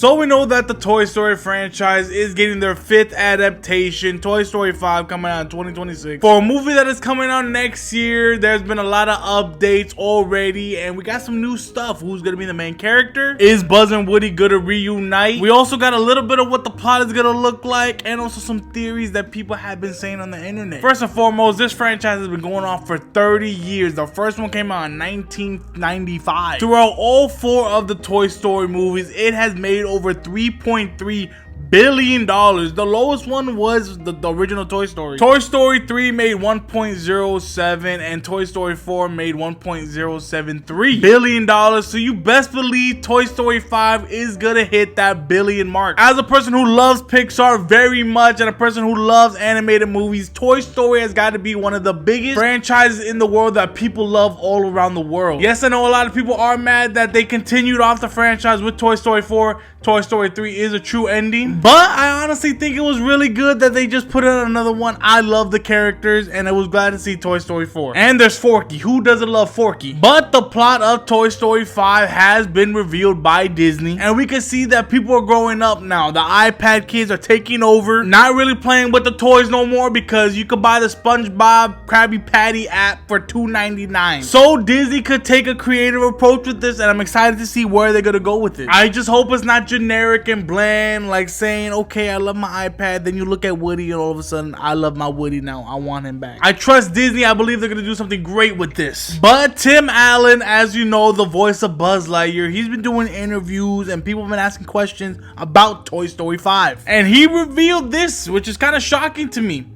So we know that the Toy Story franchise is getting their 5th adaptation, Toy Story 5, coming out in 2026. For a movie that is coming out next year, there's been a lot of updates already, and we got some new stuff. Who's gonna be the main character? Is Buzz and Woody gonna reunite? We also got a little bit of what the plot is gonna look like, and also some theories that people have been saying on the internet. First and foremost, this franchise has been going on for 30 years. The first one came out in 1995. Throughout all 4 of the Toy Story movies, it has made over $3.3 billion. The lowest one was the original Toy Story. Toy Story 3 made 1.07 and Toy Story 4 made 1.073 billion dollars. So you best believe Toy Story 5 is gonna hit that billion mark. As a person who loves Pixar very much and a person who loves animated movies, Toy Story has got to be one of the biggest franchises in the world that people love all around the world. Yes, I know a lot of people are mad that they continued off the franchise with Toy Story 4. Toy Story 3 is a true ending, but I honestly think it was really good that they just put out another one. I love the characters, and I was glad to see Toy Story 4. And there's Forky. Who doesn't love Forky? But the plot of Toy Story 5 has been revealed by Disney, and we can see that people are growing up now. The iPad kids are taking over, not really playing with the toys no more, because you could buy the SpongeBob Krabby Patty app for $2.99. So Disney could take a creative approach with this, and I'm excited to see where they're gonna go with it. I just hope it's not generic and bland, like saying, okay, I love my iPad, then you look at Woody and all of a sudden I love my Woody now, I want him back. I trust Disney. I believe they're gonna do something great with this. But Tim Allen, as you know, the voice of Buzz Lightyear, he's been doing interviews and people have been asking questions about Toy Story 5, and he revealed this, which is kind of shocking to me.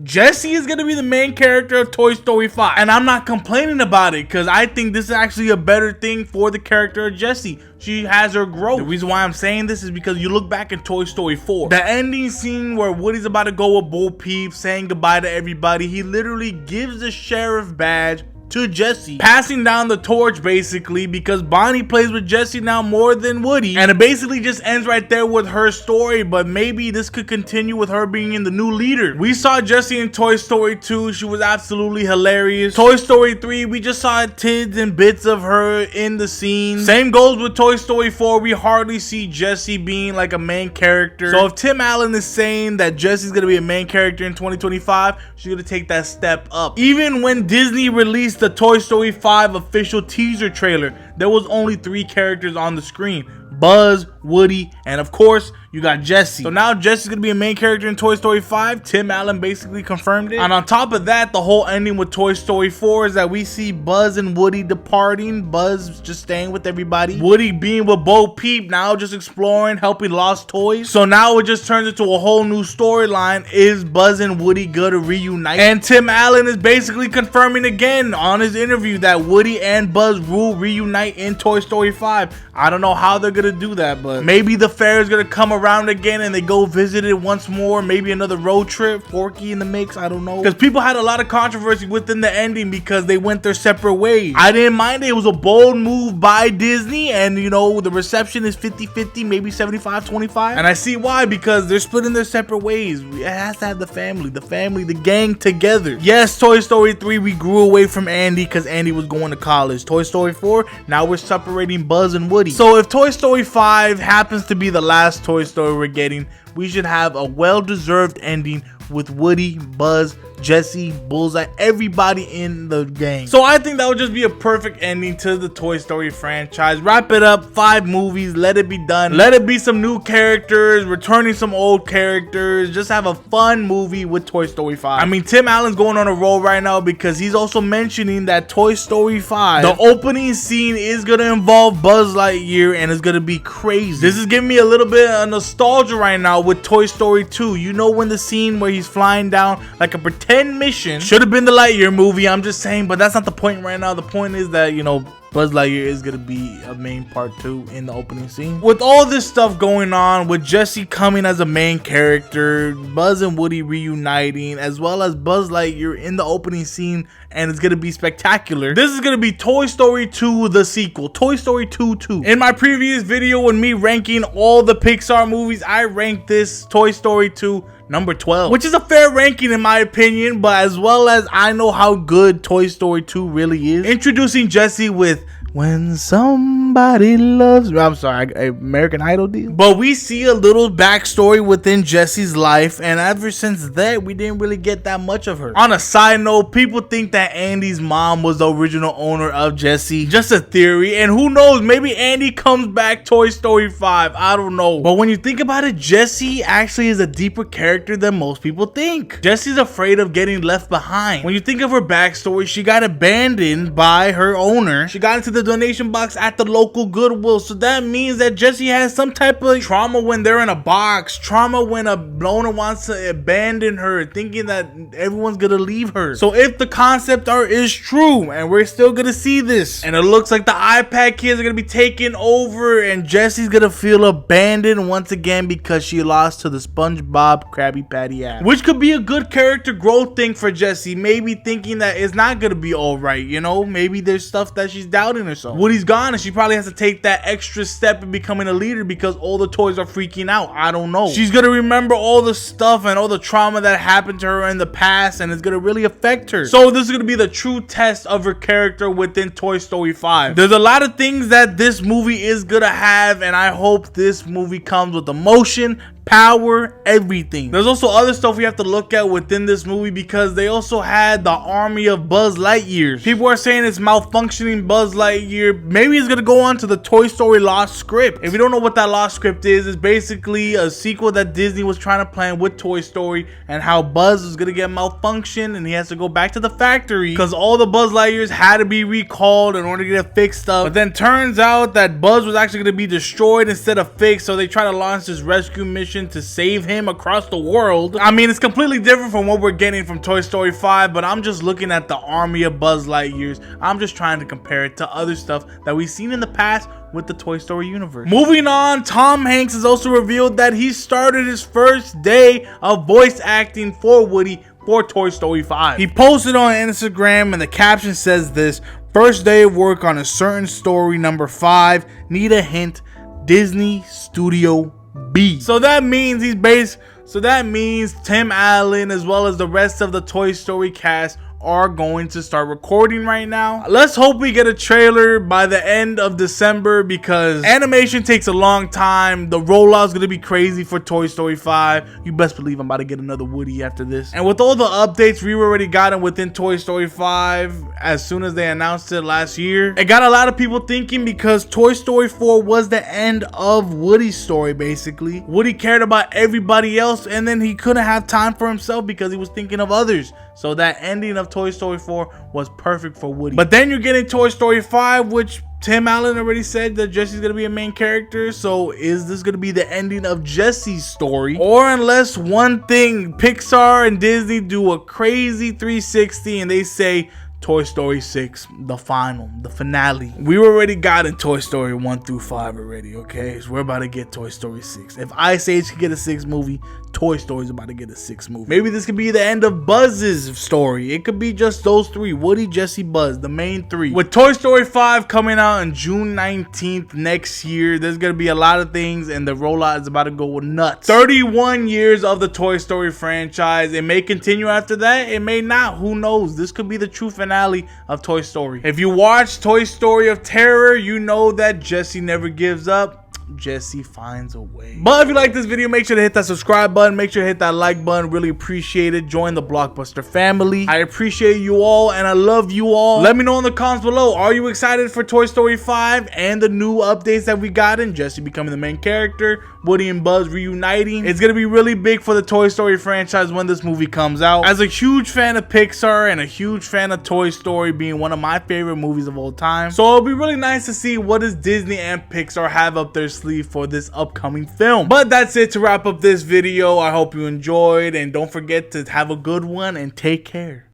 Jessie is going to be the main character of Toy Story 5. And I'm not complaining about it, because I think this is actually a better thing for the character of Jessie. She has her growth. The reason why I'm saying this is because you look back in Toy Story 4. The ending scene where Woody's about to go with Bo Peep, saying goodbye to everybody. He literally gives the sheriff badge to Jessie, passing down the torch basically, because Bonnie plays with Jessie now more than Woody, and it basically just ends right there with her story. But maybe this could continue with her being in the new leader. We saw Jessie in Toy Story 2, she was absolutely hilarious. Toy Story 3, we just saw tidbits and bits of her in the scene. Same goes with Toy Story 4, we hardly see Jessie being like a main character. So if Tim Allen is saying that Jessie's gonna be a main character in 2025, she's gonna take that step up. Even when Disney released the Toy Story 5 official teaser trailer, there was only 3 characters on the screen: Buzz, Woody, and of course you got Jessie. So now Jessie's gonna be a main character in Toy Story 5. Tim Allen basically confirmed it. And on top of that, the whole ending with Toy Story 4 is that we see Buzz and Woody departing. Buzz just staying with everybody, Woody being with Bo Peep, now just exploring, helping lost toys. So now it just turns into a whole new storyline. Is Buzz and Woody gonna reunite? And Tim Allen is basically confirming again on his interview that Woody and Buzz will reunite in Toy Story 5. I don't know how they're gonna do that, but maybe the fair is gonna come around again and they go visit it once more. Maybe another road trip, Forky in the mix, I don't know, because people had a lot of controversy within the ending because they went their separate ways. I didn't mind it. It was a bold move by Disney, and you know, the reception is 50-50, maybe 75-25, and I see why, because they're splitting their separate ways. It has to have the family, the gang together. Yes, Toy Story 3, we grew away from Andy because Andy was going to college. Toy Story 4, now we're separating Buzz and Woody. So if Toy Story 5 happens to be the last Toy Story we're getting, we should have a well-deserved ending with Woody, Buzz, Jessie, Bullseye, everybody in the gang. So I think that would just be a perfect ending to the Toy Story franchise. Wrap it up, 5 movies, let it be done. Let it be some new characters, returning some old characters. Just have a fun movie with Toy Story 5. I mean, Tim Allen's going on a roll right now because he's also mentioning that Toy Story 5, the opening scene is gonna involve Buzz Lightyear, and it's gonna be crazy. This is giving me a little bit of nostalgia right now with Toy Story 2. You know, when the scene where he's flying down like a pretend mission, should have been the Lightyear movie, I'm just saying, but that's not the point right now. The point is that, you know, Buzz Lightyear is going to be a main part 2 in the opening scene. With all this stuff going on, with Jessie coming as a main character, Buzz and Woody reuniting, as well as Buzz Lightyear in the opening scene, and it's going to be spectacular. This is going to be Toy Story 2, the sequel. Toy Story 2 2. In my previous video, when me ranking all the Pixar movies, I ranked this Toy Story 2 number 12, which is a fair ranking in my opinion, but as well as I know how good Toy Story 2 really is. Introducing Jessie with "When Some somebody loves me. I'm sorry, American Idol deal. But we see a little backstory within Jessie's life, and ever since that, we didn't really get that much of her. On a side note, people think that Andy's mom was the original owner of Jessie. Just a theory, and who knows, maybe Andy comes back Toy Story 5. I don't know. But when you think about it, Jessie actually is a deeper character than most people think. Jessie's afraid of getting left behind. When you think of her backstory, she got abandoned by her owner. She got into the donation box at the local Goodwill, so that means that Jessie has some type of trauma when they're in a box, trauma when a owner wants to abandon her, thinking that everyone's gonna leave her. So if the concept art is true, and we're still gonna see this, and it looks like the iPad kids are gonna be taking over, and Jessie's gonna feel abandoned once again because she lost to the SpongeBob Krabby Patty app, which could be a good character growth thing for Jessie. Maybe thinking that it's not gonna be all right, you know, maybe there's stuff that she's doubting herself. Woody's gone, and she probably has to take that extra step in becoming a leader because all the toys are freaking out. I don't know. She's gonna remember all the stuff and all the trauma that happened to her in the past, and it's gonna really affect her. So this is gonna be the true test of her character within Toy Story 5. There's a lot of things that this movie is gonna have, and I hope this movie comes with emotion, power, everything. There's also other stuff we have to look at within this movie because they also had the army of Buzz Lightyears. People are saying it's malfunctioning Buzz Lightyear. Maybe it's gonna go on to the Toy Story Lost script. If you don't know what that Lost script is, it's basically a sequel that Disney was trying to plan with Toy Story, and how Buzz is gonna get malfunction and he has to go back to the factory because all the Buzz Lightyears had to be recalled in order to get fixed up. But then turns out that Buzz was actually gonna be destroyed instead of fixed, so they try to launch this rescue mission to save him across the world. I mean, it's completely different from what we're getting from Toy Story 5, but I'm just looking at the army of Buzz Lightyears. I'm just trying to compare it to other stuff that we've seen in the past with the Toy Story universe. Moving on, Tom Hanks has also revealed that he started his first day of voice acting for Woody for Toy Story 5. He posted on Instagram, and the caption says this: "First day of work on a certain story, number 5. Need a hint, Disney Studio B." So that means Tim Allen as well as the rest of the Toy Story cast are going to start recording right now. Let's hope we get a trailer by the end of December because animation takes a long time. The rollout is going to be crazy for Toy Story 5. You best believe I'm about to get another Woody after this. And with all the updates we've already gotten within Toy Story 5 as soon as they announced it last year, it got a lot of people thinking because Toy Story 4 was the end of Woody's story basically. Woody cared about everybody else, and then he couldn't have time for himself because he was thinking of others. So that ending of Toy Story 4 was perfect for Woody. But then you're getting Toy Story 5, which Tim Allen already said that Jessie's going to be a main character. So is this going to be the ending of Jessie's story? Or unless one thing, Pixar and Disney do a crazy 360 and they say Toy Story 6, the finale. We already got in Toy Story 1 through 5 already, okay? So we're about to get Toy Story 6. If Ice Age can get a 6th movie, Toy Story's about to get a 6th movie. Maybe this could be the end of Buzz's story. It could be just those three, Woody, Jessie, Buzz, the main three. With Toy Story 5 coming out on June 19th next year, there's gonna be a lot of things, and the rollout is about to go nuts. 31 years of the Toy Story franchise. It may continue after that, it may not, who knows? This could be the true finale of Toy Story. If you watch Toy Story of Terror, you know that Jessie never gives up. Jessie finds a way. But if you like this video, make sure to hit that subscribe button, make sure to hit that like button. Really appreciate it. Join the Blockbuster family. I appreciate you all and I love you all. Let me know in the comments below, are you excited for Toy Story 5 and the new updates that we got in? Jessie becoming the main character, Woody and Buzz reuniting. It's gonna be really big for the Toy Story franchise when this movie comes out. As a huge fan of Pixar and a huge fan of Toy Story being one of my favorite movies of all time, so it'll be really nice to see what does Disney and Pixar have up their sleeve for this upcoming film. But that's it to wrap up this video. I hope you enjoyed, and don't forget to have a good one and take care.